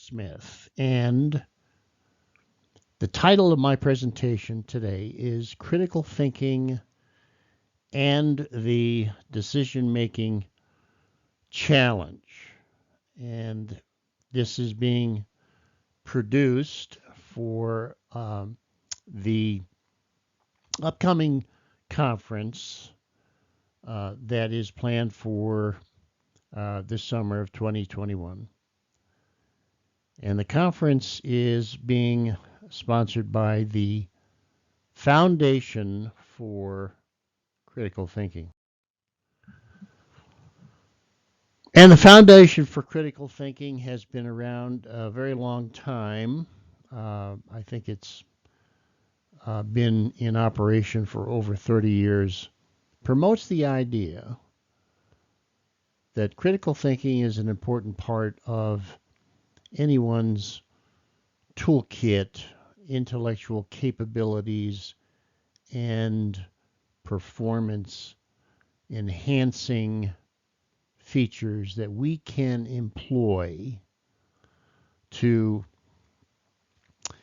Smith, and the title of my presentation today is Critical Thinking and the Decision-Making Challenge. And this is being produced for the upcoming conference that is planned for the summer of 2021. And the conference is being sponsored by the Foundation for Critical Thinking. And the Foundation for Critical Thinking has been around a very long time. I think it's been in operation for over 30 years. Promotes the idea that critical thinking is an important part of anyone's toolkit, intellectual capabilities, and performance enhancing features that we can employ to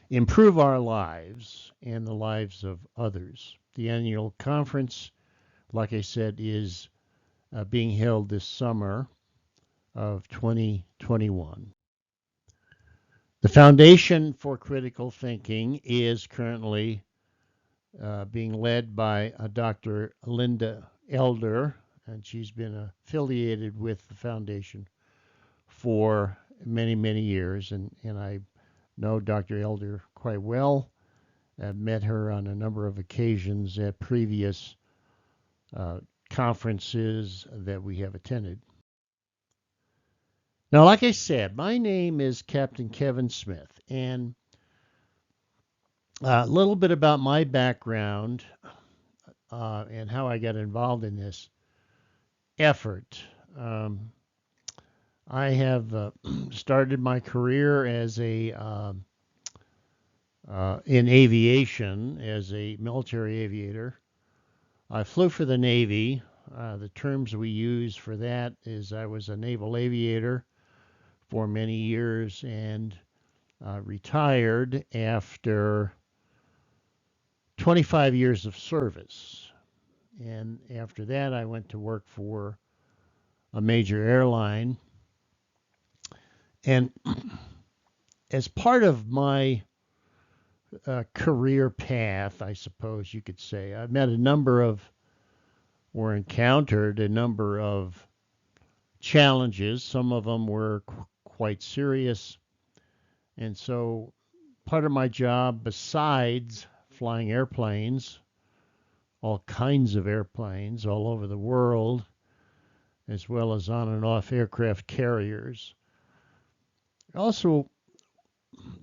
improve our lives and the lives of others. The annual conference, like I said, is being held this summer of 2021. The Foundation for Critical Thinking is currently being led by Dr. Linda Elder, and she's been affiliated with the foundation for many, many years, and I know Dr. Elder quite well. I've met her on a number of occasions at previous conferences that we have attended. Now, like I said, my name is Captain Kevin Smith, and a little bit about my background and how I got involved in this effort. I have started my career as in aviation as a military aviator. I flew for the Navy. The terms we use for that is I was a naval aviator for many years and retired after 25 years of service. And after that, I went to work for a major airline. And as part of my career path, I suppose you could say, I've met a number of, or encountered a number of challenges. Some of them were quite serious. And so part of my job, besides flying airplanes, all kinds of airplanes all over the world, as well as on and off aircraft carriers, also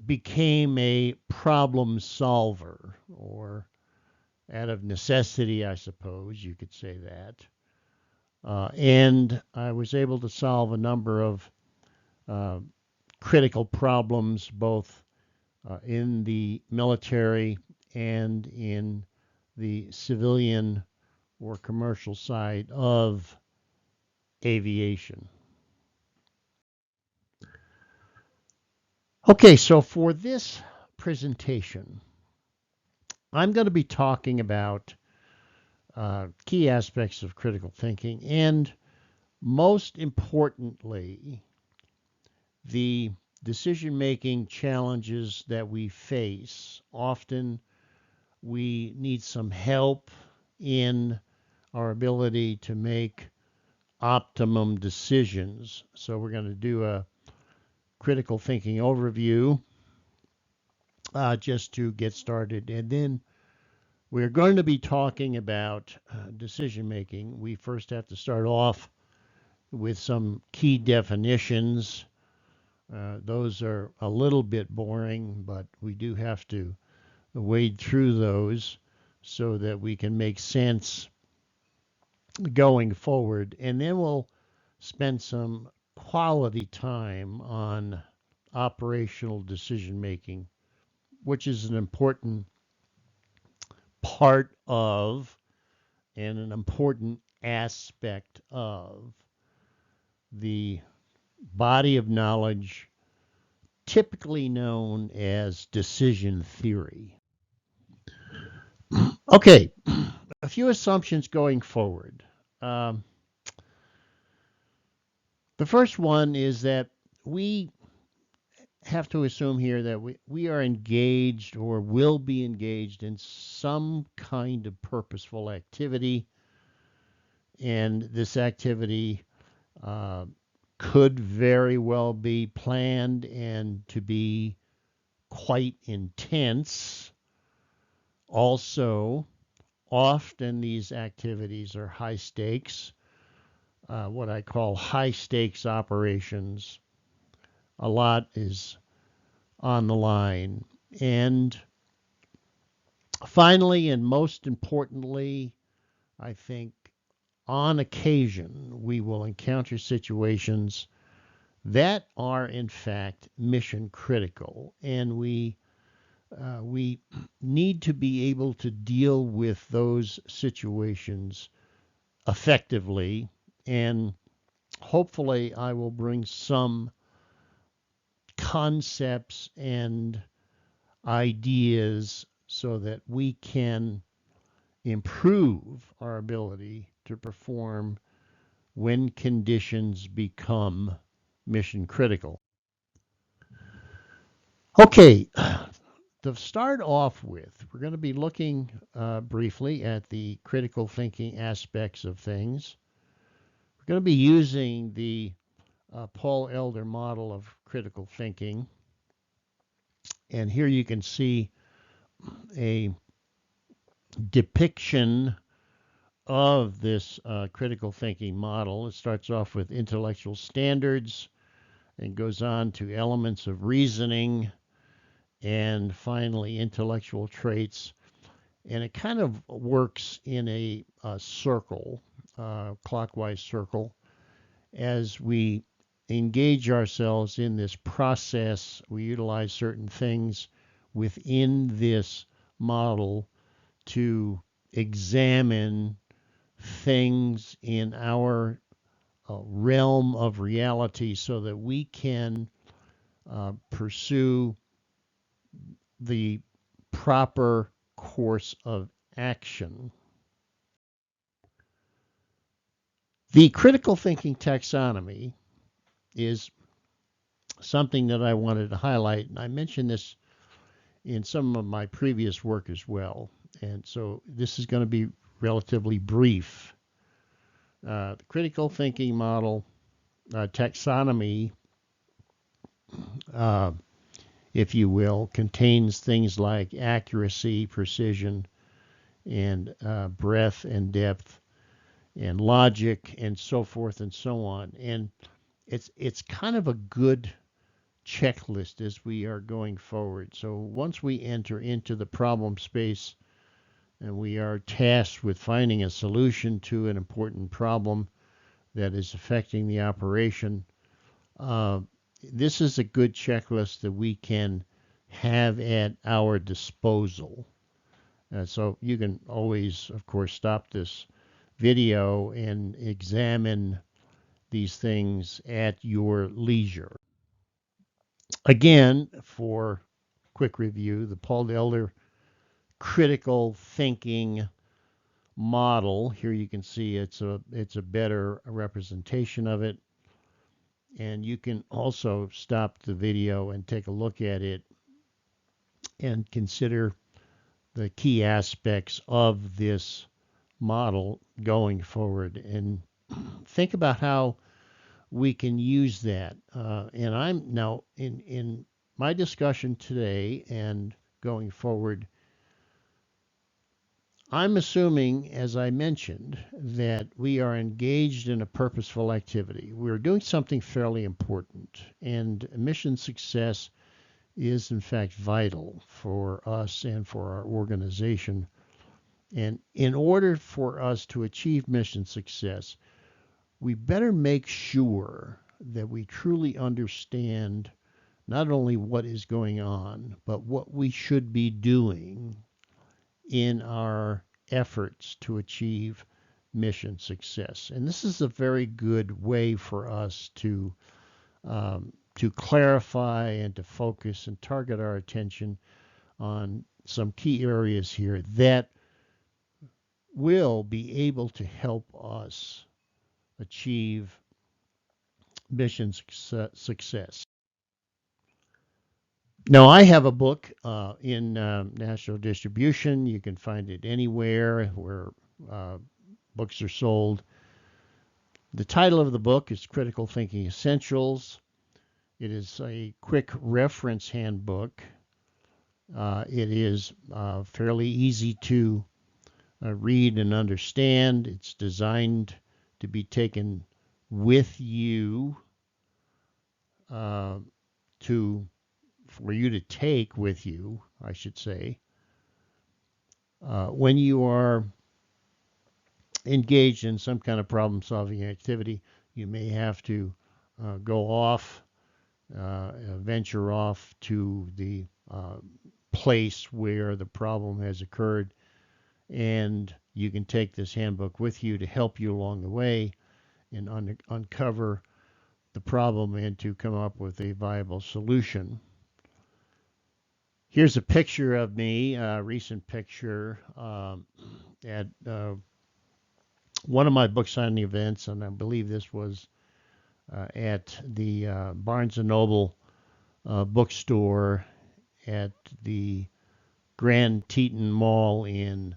became a problem solver, or out of necessity, I suppose you could say that. And I was able to solve a number of critical problems, both in the military and in the civilian or commercial side of aviation. Okay, so for this presentation, I'm going to be talking about key aspects of critical thinking, and most importantly, the decision-making challenges that we face. Often we need some help in our ability to make optimum decisions. So we're going to do a critical thinking overview just to get started. And then we're going to be talking about decision making. We first have to start off with some key definitions. Those are a little bit boring, but we do have to wade through those so that we can make sense going forward. And then we'll spend some quality time on operational decision making, which is an important part of and an important aspect of the body of knowledge, typically known as decision theory. Okay, a few assumptions going forward. Um, the first one is that we have to assume here that we are engaged or will be engaged in some kind of purposeful activity, and this activity uh, could very well be planned and to be quite intense. Also, often these activities are high stakes, what I call high stakes operations. A lot is on the line. And finally, and most importantly, I think on occasion we will encounter situations that are in fact mission critical, and we need to be able to deal with those situations effectively, and hopefully I will bring some concepts and ideas so that we can improve our ability to perform when conditions become mission critical. Okay, to start off with, we're going to be looking briefly at the critical thinking aspects of things. We're going to be using the Paul Elder model of critical thinking. And here you can see a depiction of this critical thinking model. It starts off with intellectual standards and goes on to elements of reasoning and finally intellectual traits. And it kind of works in a circle, clockwise circle. As we engage ourselves in this process, we utilize certain things within this model to examine things in our realm of reality so that we can pursue the proper course of action. The critical thinking taxonomy is something that I wanted to highlight, and I mentioned this in some of my previous work as well. And so this is going to be relatively brief. The critical thinking model taxonomy, uh, if you will, contains things like accuracy, precision, and breadth and depth, and logic, and so forth and so on. And it's kind of a good checklist as we are going forward. So once we enter into the problem space and we are tasked with finding a solution to an important problem that is affecting the operation, this is a good checklist that we can have at our disposal. So you can always, of course, stop this video and examine these things at your leisure. Again, for quick review, the Paul Elder critical thinking model. Here you can see it's a better representation of it. And you can also stop the video and take a look at it and consider the key aspects of this model going forward and think about how we can use that. And I'm now in my discussion today and going forward, I'm assuming, as I mentioned, that we are engaged in a purposeful activity. We're doing something fairly important, and mission success is, in fact, vital for us and for our organization. And in order for us to achieve mission success, we better make sure that we truly understand not only what is going on, but what we should be doing in our efforts to achieve mission success. And this is a very good way for us to to clarify and to focus and target our attention on some key areas here that will be able to help us achieve mission success. Now, I have a book in national distribution. You can find it anywhere where books are sold. The title of the book is Critical Thinking Essentials. It is a quick reference handbook. It is fairly easy to read and understand. It's designed to be taken with you for you to take with you, I should say, when you are engaged in some kind of problem-solving activity. You may have to go off, venture off to the place where the problem has occurred, and you can take this handbook with you to help you along the way and uncover the problem and to come up with a viable solution. Here's a picture of me, a recent picture at one of my book signing events, and I believe this was at the Barnes & Noble bookstore at the Grand Teton Mall in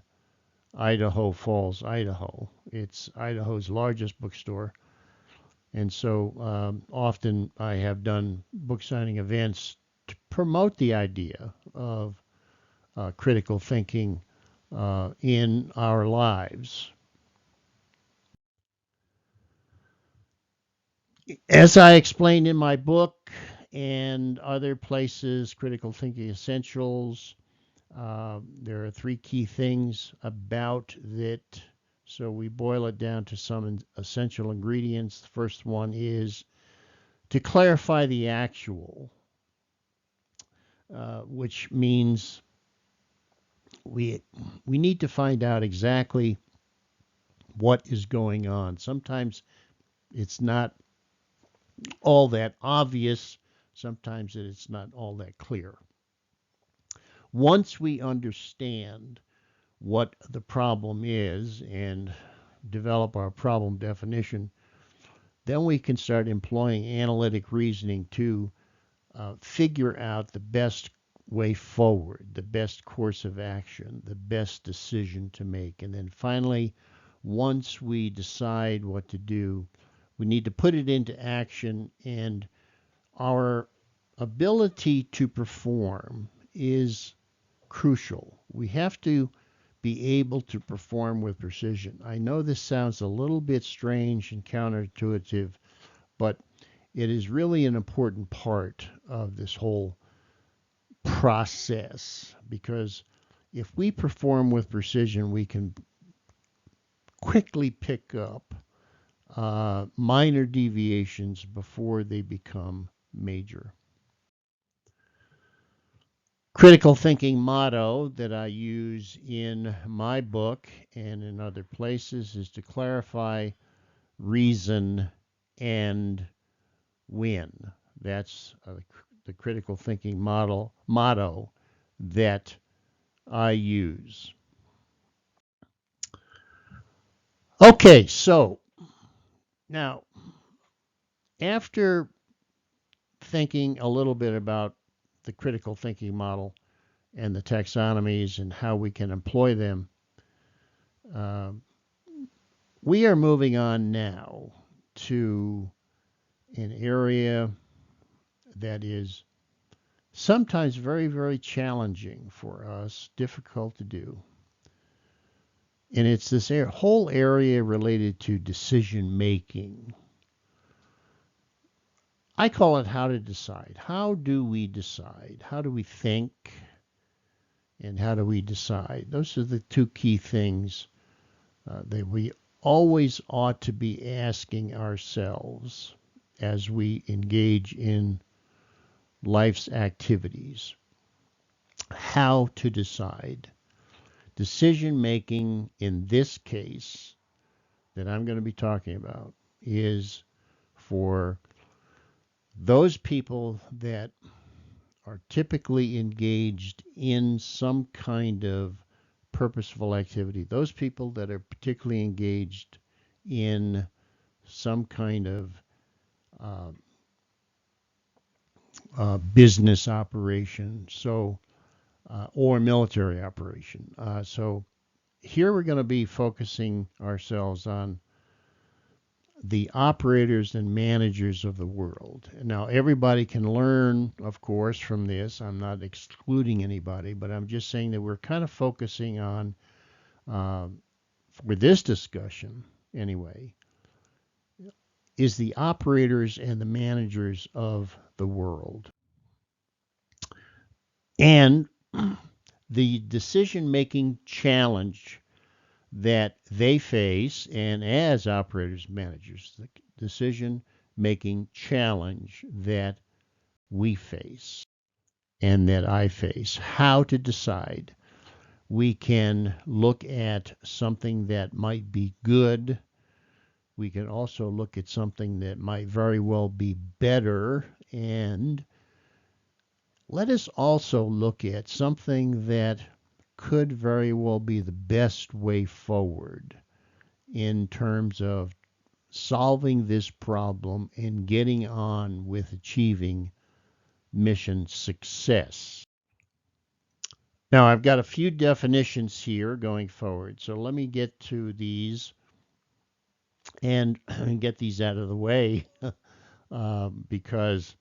Idaho Falls, Idaho. It's Idaho's largest bookstore. And so often I have done book signing events to promote the idea of critical thinking in our lives. As I explained in my book and other places, Critical Thinking Essentials, there are three key things about it. So we boil it down to some essential ingredients. The first one is to clarify the actual, which means we need to find out exactly what is going on. Sometimes it's not all that obvious. Sometimes it's not all that clear. Once we understand what the problem is and develop our problem definition, then we can start employing analytic reasoning to figure out the best way forward, the best course of action, the best decision to make. And then finally, once we decide what to do, we need to put it into action, and our ability to perform is crucial. We have to be able to perform with precision. I know this sounds a little bit strange and counterintuitive, but it is really an important part of this whole process, because if we perform with precision, we can quickly pick up minor deviations before they become major. Critical thinking motto that I use in my book and in other places is to clarify, reason, and win. That's the critical thinking motto that I use. Okay, so now after thinking a little bit about the critical thinking model and the taxonomies and how we can employ them, we are moving on now to an area that is sometimes very, very challenging for us, difficult to do. And it's this whole area related to decision making. I call it how to decide. How do we decide? How do we think? And how do we decide? Those are the two key things that we always ought to be asking ourselves as we engage in life's activities. How to decide. Decision making in this case that I'm going to be talking about is for those people that are typically engaged in some kind of purposeful activity, those people that are particularly engaged in some kind of uh, business operation, or military operation. So here we're going to be focusing ourselves on the operators and managers of the world. Now, everybody can learn, of course, from this. I'm not excluding anybody, but I'm just saying that we're kind of focusing on, uh, for this discussion anyway, is the operators and the managers of the world. And the decision making challenge that they face, and as operators and managers, the decision making challenge that we face and that I face, how to decide. We can look at something that might be good. We can also look at something that might very well be better. And let us also look at something that could very well be the best way forward in terms of solving this problem and getting on with achieving mission success. Now, I've got a few definitions here going forward, so let me get to these and get these out of the way because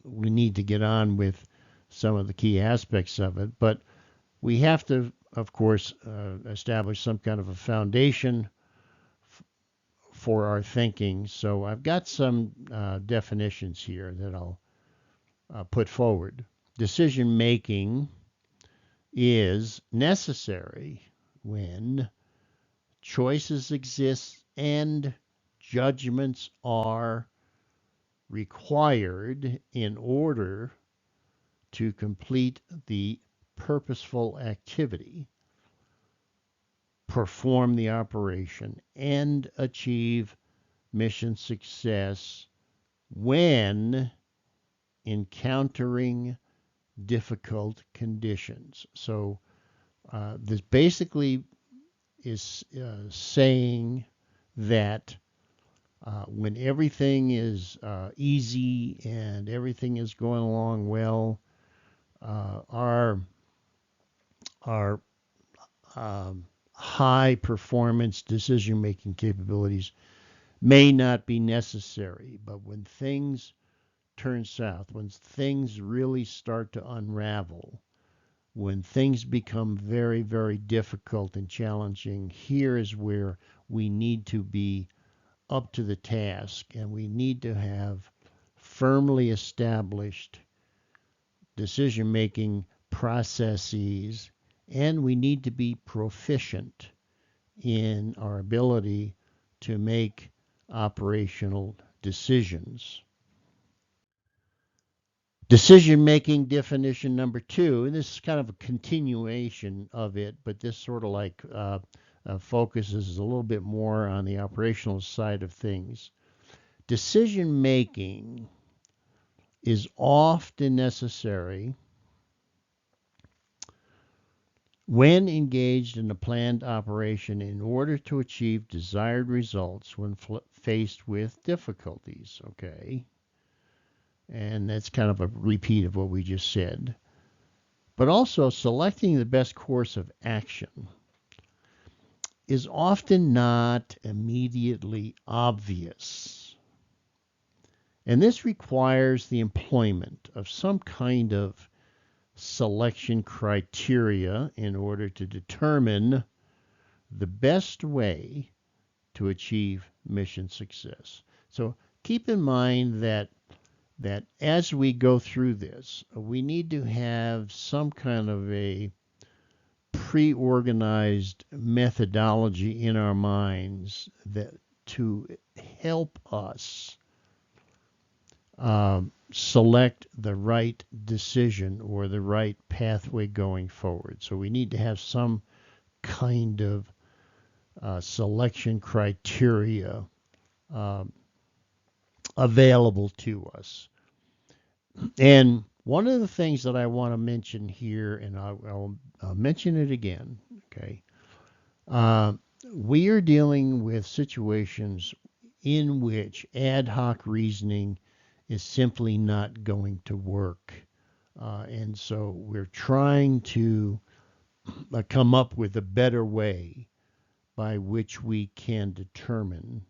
we need to get on with some of the key aspects of it. But we have to, of course, establish some kind of a foundation for our thinking. So I've got some definitions here that I'll put forward. Decision making is necessary when choices exist and judgments are required in order to complete the purposeful activity, perform the operation, and achieve mission success when encountering difficult conditions. So this basically is saying that when everything is easy and everything is going along well, our high performance decision making capabilities may not be necessary. But when things turn south, when things really start to unravel, when things become very, very difficult and challenging, here is where we need to be up to the task and we need to have firmly established decision making processes, and we need to be proficient in our ability to make operational decisions. Decision making definition number two, and this is kind of a continuation of it, but this sort of like focuses a little bit more on the operational side of things. Decision making is often necessary when engaged in a planned operation in order to achieve desired results when faced with difficulties. Okay. And that's kind of a repeat of what we just said. But also, selecting the best course of action is often not immediately obvious. And this requires the employment of some kind of selection criteria in order to determine the best way to achieve mission success. So keep in mind that as we go through this, we need to have some kind of a pre-organized methodology in our minds that to help us select the right decision or the right pathway going forward. So we need to have some kind of selection criteria available to us. And one of the things that I want to mention here, and I'll mention it again, okay? Uh, we are dealing with situations in which ad hoc reasoning is simply not going to work. And so we're trying to come up with a better way by which we can determine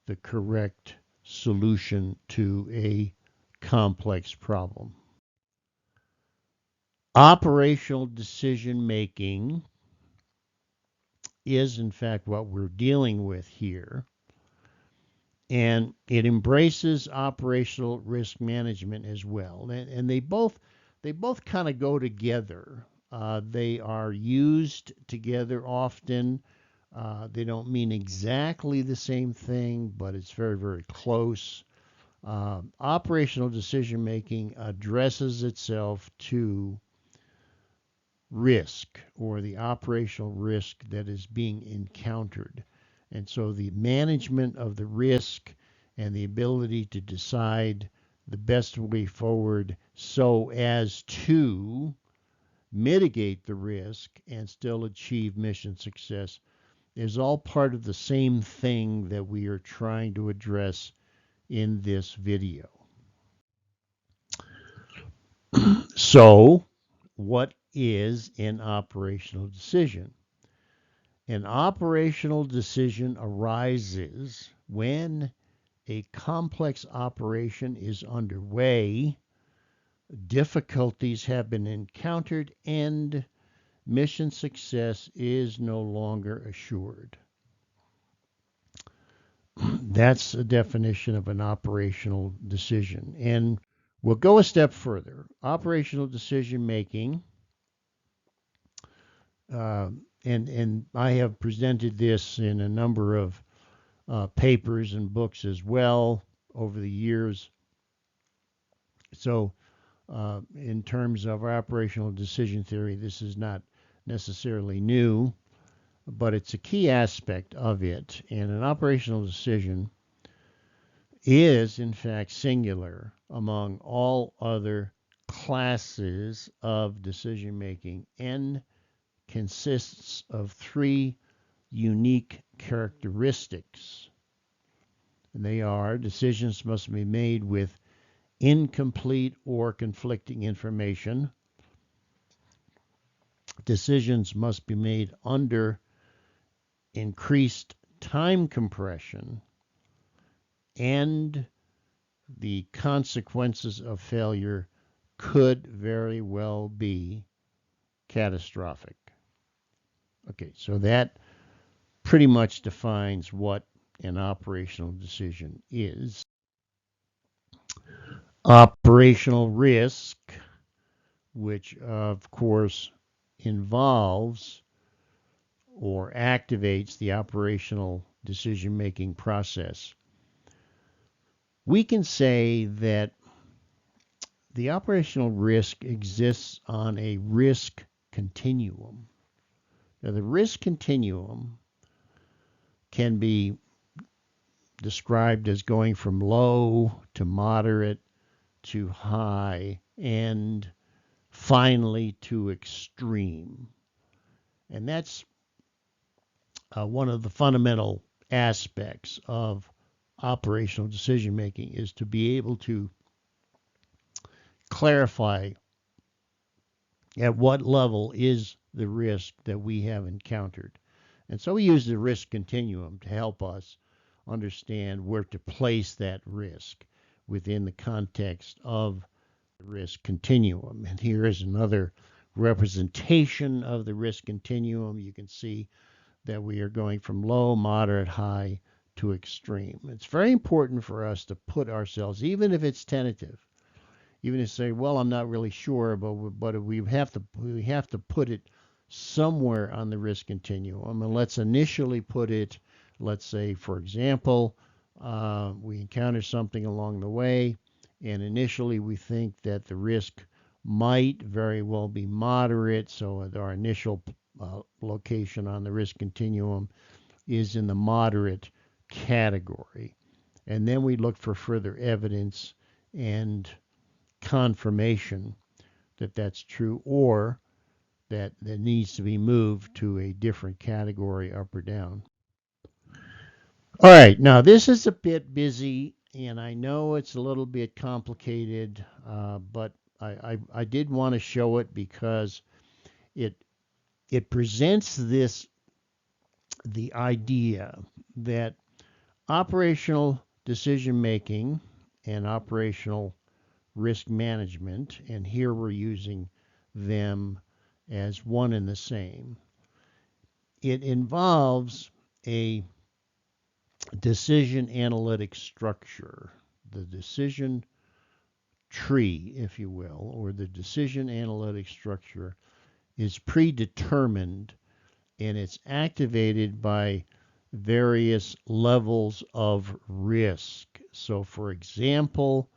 the correct solution to a complex problem. Operational decision making is, in fact, what we're dealing with here. And it embraces operational risk management as well. And they both kind of go together. They are used together often. They don't mean exactly the same thing, but it's very, very close. Operational decision making addresses itself to risk, or the operational risk that is being encountered. And so the management of the risk and the ability to decide the best way forward so as to mitigate the risk and still achieve mission success is all part of the same thing that we are trying to address in this video. So, what is an operational decision? An operational decision arises when a complex operation is underway, difficulties have been encountered, and mission success is no longer assured. That's a definition of an operational decision. And we'll go a step further. Operational decision making, and I have presented this in a number of papers and books as well over the years. So, in terms of operational decision theory, this is not necessarily new, but it's a key aspect of it. And an operational decision is, in fact, singular among all other classes of decision making and consists of three unique characteristics. And they are: decisions must be made with incomplete or conflicting information. Decisions must be made under increased time compression, and the consequences of failure could very well be catastrophic. Okay, so that pretty much defines what an operational decision is. Operational risk, which of course involves or activates the operational decision-making process. We can say that the operational risk exists on a risk continuum. Now, the risk continuum can be described as going from low to moderate to high and finally to extreme. And that's one of the fundamental aspects of operational decision making, is to be able to clarify at what level is the risk that we have encountered. And so we use the risk continuum to help us understand where to place that risk within the context of the risk continuum. And here is another representation of the risk continuum. You can see that we are going from low, moderate, high to extreme. It's very important for us to put ourselves, even if it's tentative, even to say, well, I'm not really sure, but we have to put it somewhere on the risk continuum. And let's initially put it, let's say, for example, we encounter something along the way, and initially we think that the risk might very well be moderate, so our initial location on the risk continuum is in the moderate category. and then we look for further evidence and confirmation that that's true, or that needs to be moved to a different category up or down. All right, now this is a bit busy, and I know it's a little bit complicated, but I did want to show it because it presents the idea that operational decision making and operational risk management, and here we're using them as one and the same. It involves a decision analytic structure, the decision tree, if you will, or the decision analytic structure is predetermined, and it's activated by various levels of risk. So, for example,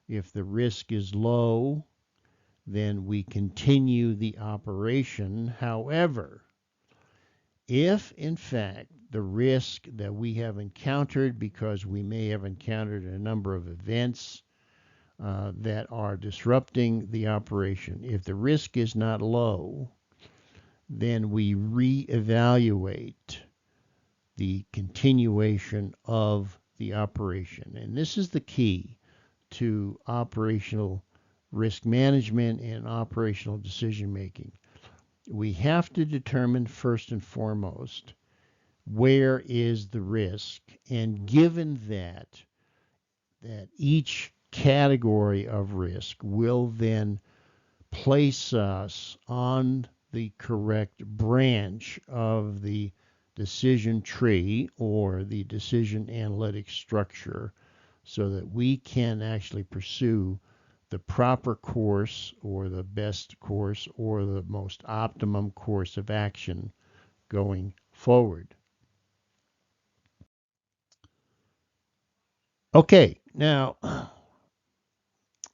if the risk is low, then we continue the operation. However, if in fact the risk that we have encountered, because we may have encountered a number of events that are disrupting the operation, if the risk is not low, then we reevaluate the continuation of the operation. And this is the key to operational risk management and operational decision making. We have to determine first and foremost where is the risk, and given that each category of risk will then place us on the correct branch of the decision tree or the decision analytic structure, so that we can actually pursue the proper course or the best course or the most optimum course of action going forward. Okay, now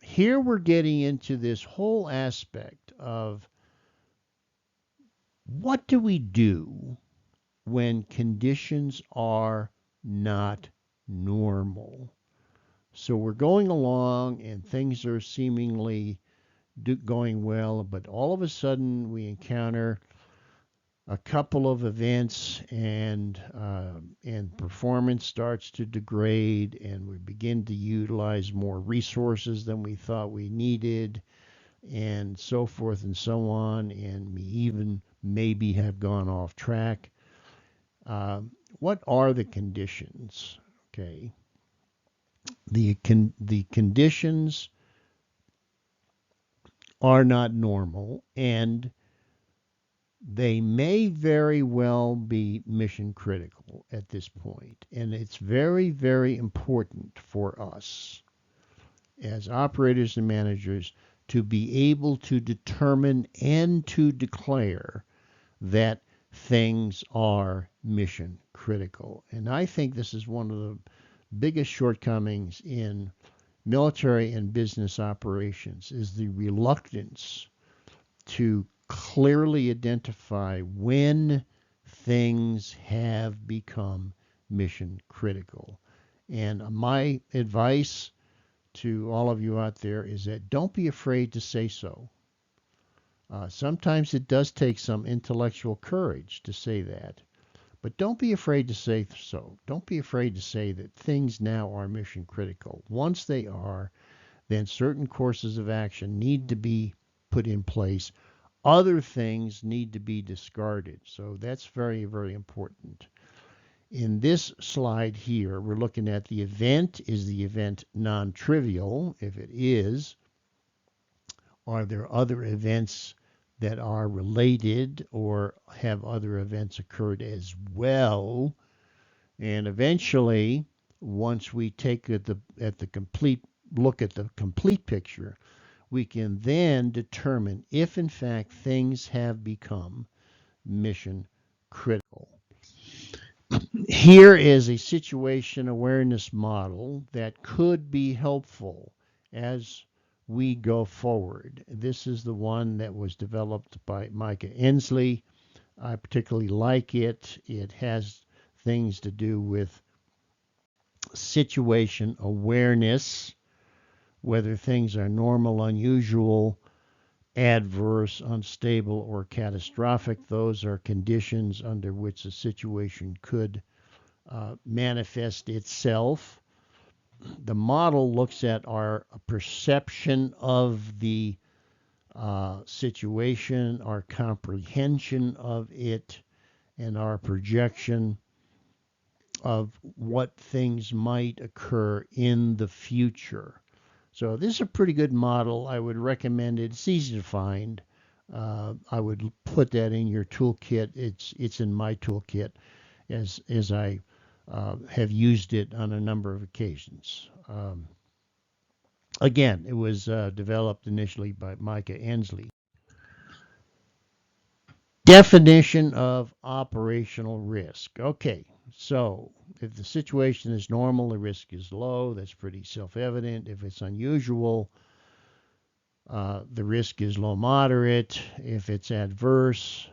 here we're getting into this whole aspect of what do we do when conditions are not normal. So we're going along and things are seemingly going well, but all of a sudden we encounter a couple of events, and performance starts to degrade, and we begin to utilize more resources than we thought we needed, and so forth and so on, and we even maybe have gone off track. What are the conditions? Okay, the conditions are not normal, and they may very well be mission critical at this point. And it's very, very important for us as operators and managers to be able to determine and to declare that things are mission critical. And I think this is one of the biggest shortcomings in military and business operations, is the reluctance to clearly identify when things have become mission critical. And my advice to all of you out there is that don't be afraid to say so. Sometimes it does take some intellectual courage to say that, but don't be afraid to say so. Don't be afraid to say that things now are mission critical. Once they are, then certain courses of action need to be put in place. Other things need to be discarded. So that's very, very important. In this slide here, we're looking at the event. Is the event non-trivial? If it is, are there other events that are related, or have other events occurred as well? And eventually, once we take the complete look at the complete picture, we can then determine if in fact things have become mission critical. Here is a situation awareness model that could be helpful as we go forward. This is the one that was developed by Micah Ensley. I particularly like it. It has things to do with situation awareness, whether things are normal, unusual, adverse, unstable, or catastrophic. Those are conditions under which a situation could manifest itself. The model looks at our perception of the situation, our comprehension of it, and our projection of what things might occur in the future. So this is a pretty good model. I would recommend it. It's easy to find. I would put that in your toolkit. It's in my toolkit as I have used it on a number of occasions. Again, it was developed initially by Micah Ensley. Definition of operational risk. Okay, so if the situation is normal, the risk is low. That's pretty self-evident. If it's unusual, the risk is low moderate. If it's adverse,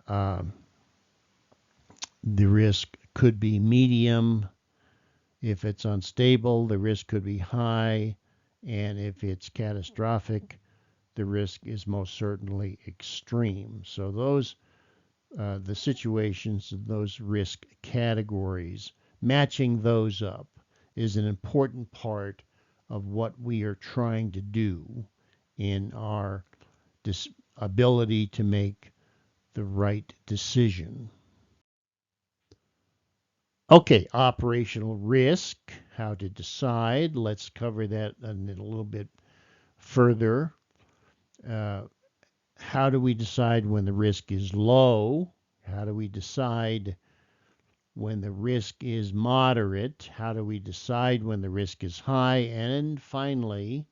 the risk could be medium. If it's unstable, the risk could be high. And if it's catastrophic, the risk is most certainly extreme. So those the situations, those risk categories, matching those up is an important part of what we are trying to do in our ability to make the right decision. Okay, operational risk, how to decide. Let's cover that a little bit further. How do we decide when the risk is low? How do we decide when the risk is moderate? How do we decide when the risk is high? And finally,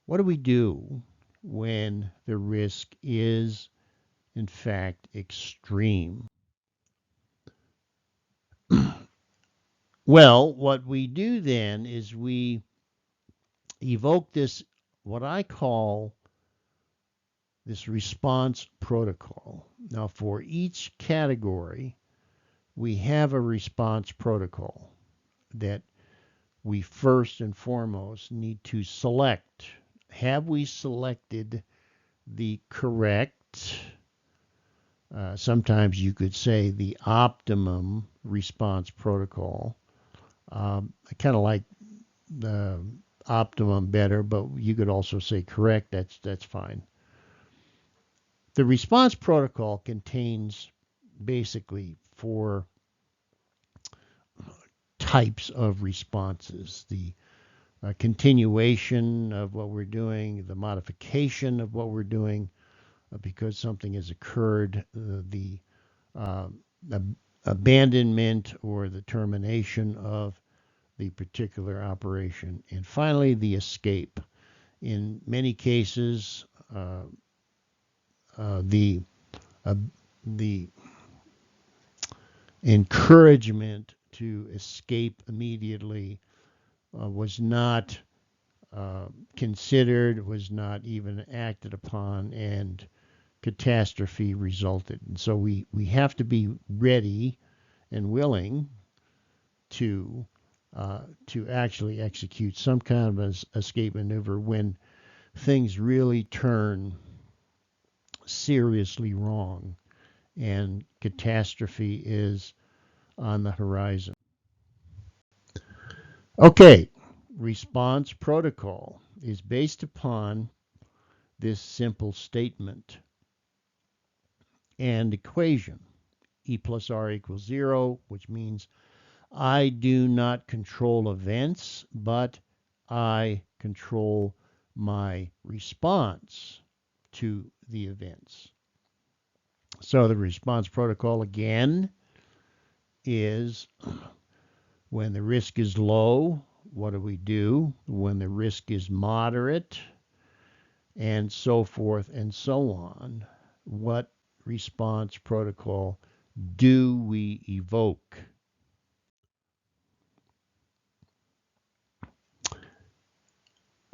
what do we do when the risk is, in fact, extreme? Well, what we do then is we evoke this, what I call this response protocol. Now, for each category, we have a response protocol that we first and foremost need to select. Have we selected the correct, sometimes you could say the optimum response protocol? I kind of like the optimum better, but you could also say correct. That's fine. The response protocol contains basically 4 types of responses: the continuation of what we're doing, the modification of what we're doing because something has occurred, the abandonment or the termination of the particular operation, and finally the escape. In many cases, the encouragement to escape immediately was not considered, was not even acted upon, and catastrophe resulted. And so we have to be ready and willing to actually execute some kind of an escape maneuver when things really turn seriously wrong and catastrophe is on the horizon. Okay, response protocol is based upon this simple statement and equation. E plus R equals 0, which means I do not control events, but I control my response to the events. So the response protocol again is when the risk is low, what do we do? When the risk is moderate, and so forth and so on, what response protocol do we evoke?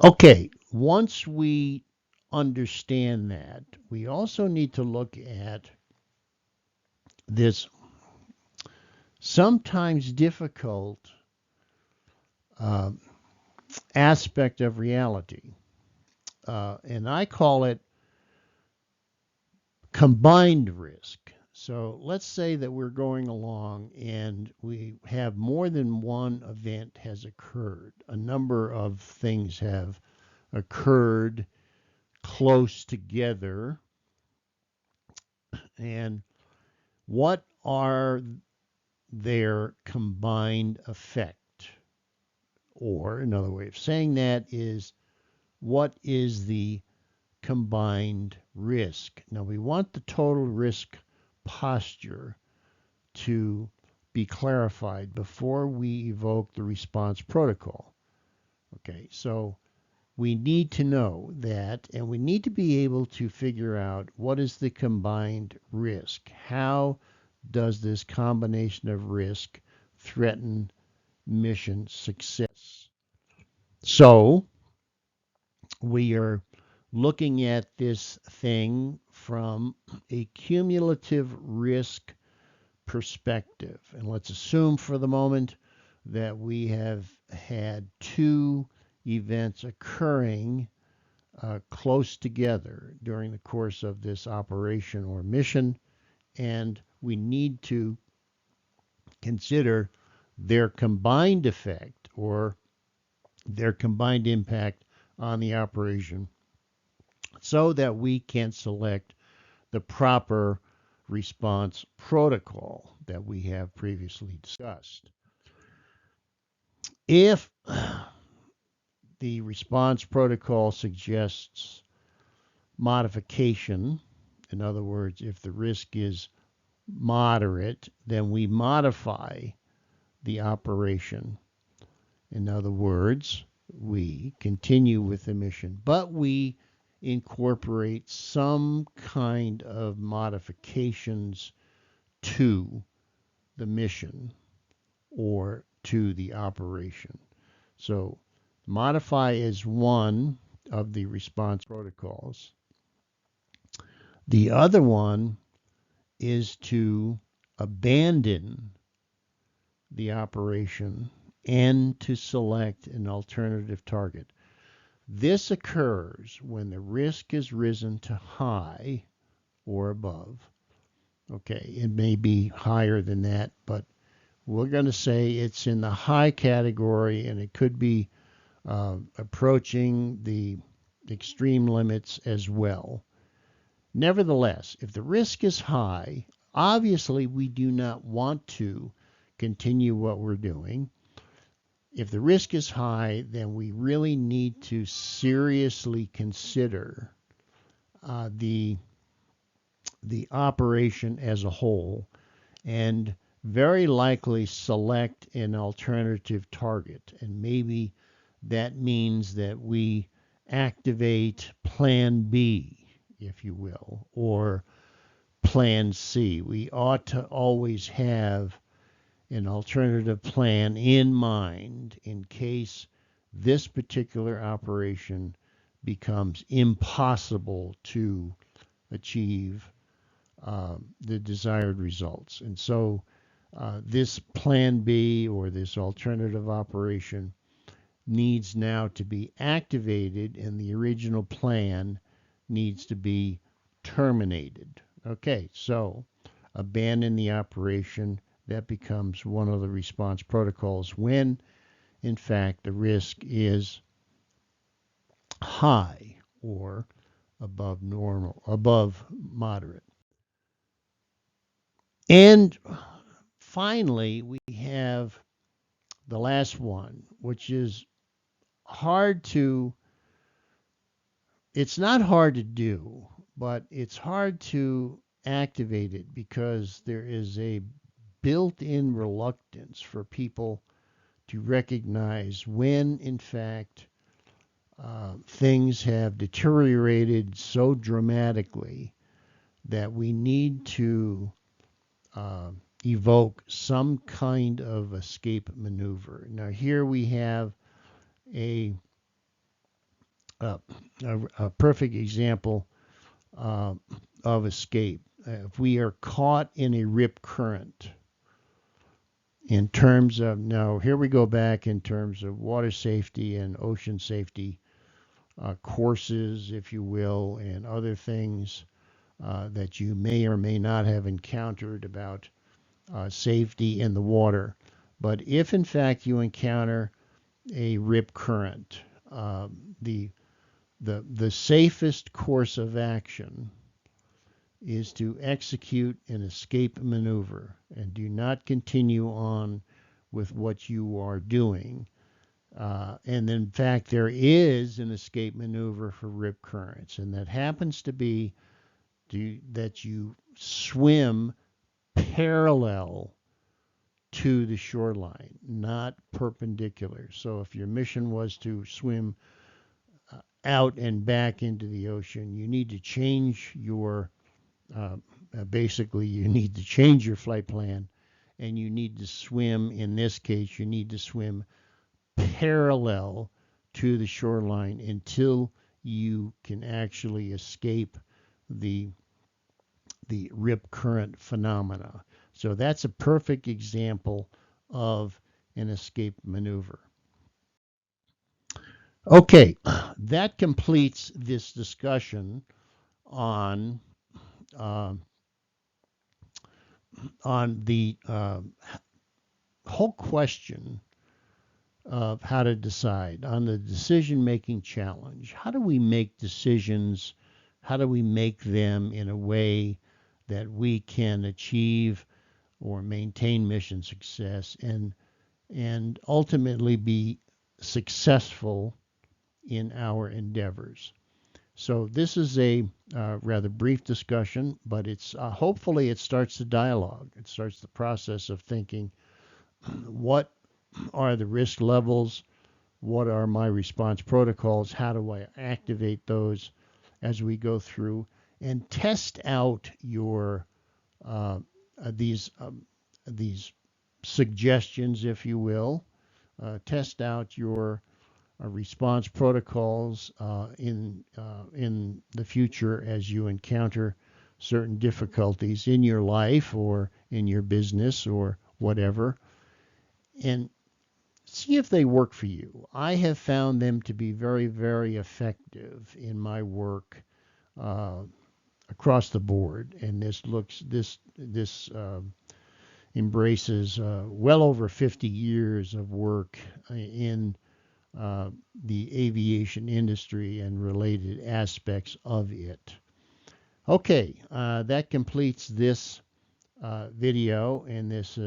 Okay, once we understand that, we also need to look at this sometimes difficult uh, aspect of reality. And I call it combined risk. So let's say that we're going along and we have more than one event has occurred. A number of things have occurred close together. And what are their combined effect? Or another way of saying that is, what is the combined risk? Now we want the total risk posture to be clarified before we evoke the response protocol. Okay, so we need to know that, and we need to be able to figure out what is the combined risk. How does this combination of risk threaten mission success? So we are looking at this thing from a cumulative risk perspective. And let's assume for the moment that we have had two events occurring close together during the course of this operation or mission, and we need to consider their combined effect or their combined impact on the operation so that we can select the proper response protocol that we have previously discussed. If the response protocol suggests modification, in other words, if the risk is moderate, then we modify the operation. In other words, we continue with the mission, but we incorporate some kind of modifications to the mission or to the operation. So modify is one of the response protocols. The other one is to abandon the operation and to select an alternative target. This occurs when the risk is risen to high or above. Okay, it may be higher than that, but we're going to say it's in the high category, and it could be approaching the extreme limits as well. Nevertheless, if the risk is high, obviously we do not want to continue what we're doing. If the risk is high, then we really need to seriously consider the operation as a whole and very likely select an alternative target. And maybe that means that we activate Plan B, if you will, or Plan C. We ought to always have an alternative plan in mind in case this particular operation becomes impossible to achieve the desired results. And so this Plan B or this alternative operation needs now to be activated, and the original plan needs to be terminated. Okay, so abandon the operation. That becomes one of the response protocols when, in fact, the risk is high or above normal, above moderate. And finally, we have the last one, which is hard to, it's not hard to do, but it's hard to activate it because there is a built-in reluctance for people to recognize when, in fact, things have deteriorated so dramatically that we need to evoke some kind of escape maneuver. Now, here we have a perfect example of escape. If we are caught in a rip current, in terms of, now here we go back in terms of water safety and ocean safety courses, if you will, and other things that you may or may not have encountered about safety in the water. But if in fact you encounter a rip current, the the safest course of action is to execute an escape maneuver and do not continue on with what you are doing. And in fact, there is an escape maneuver for rip currents, and that happens to be that you swim parallel to the shoreline, not perpendicular. So if your mission was to swim out and back into the ocean, you need to change your basically you need to change your flight plan, and you need to swim. In this case, you need to swim parallel to the shoreline until you can actually escape the rip current phenomena. So that's a perfect example of an escape maneuver. Okay, that completes this discussion on uh, the whole question of how to decide, on the decision-making challenge. How do we make decisions? How do we make them in a way that we can achieve or maintain mission success and ultimately be successful in our endeavors? So this is a rather brief discussion, but it's hopefully it starts the dialogue. It starts the process of thinking, what are the risk levels? What are my response protocols? How do I activate those as we go through and test out your these suggestions, if you will. Test out your response protocols in the future as you encounter certain difficulties in your life or in your business or whatever, and see if they work for you. I have found them to be very, very effective in my work uh, across the board, and this embraces well over 50 years of work in the aviation industry and related aspects of it. Okay, that completes this video and this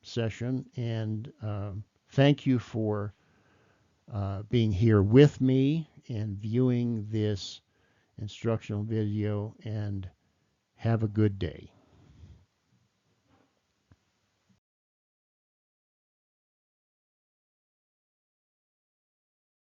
session, and thank you for being here with me and viewing this instructional video, and have a good day.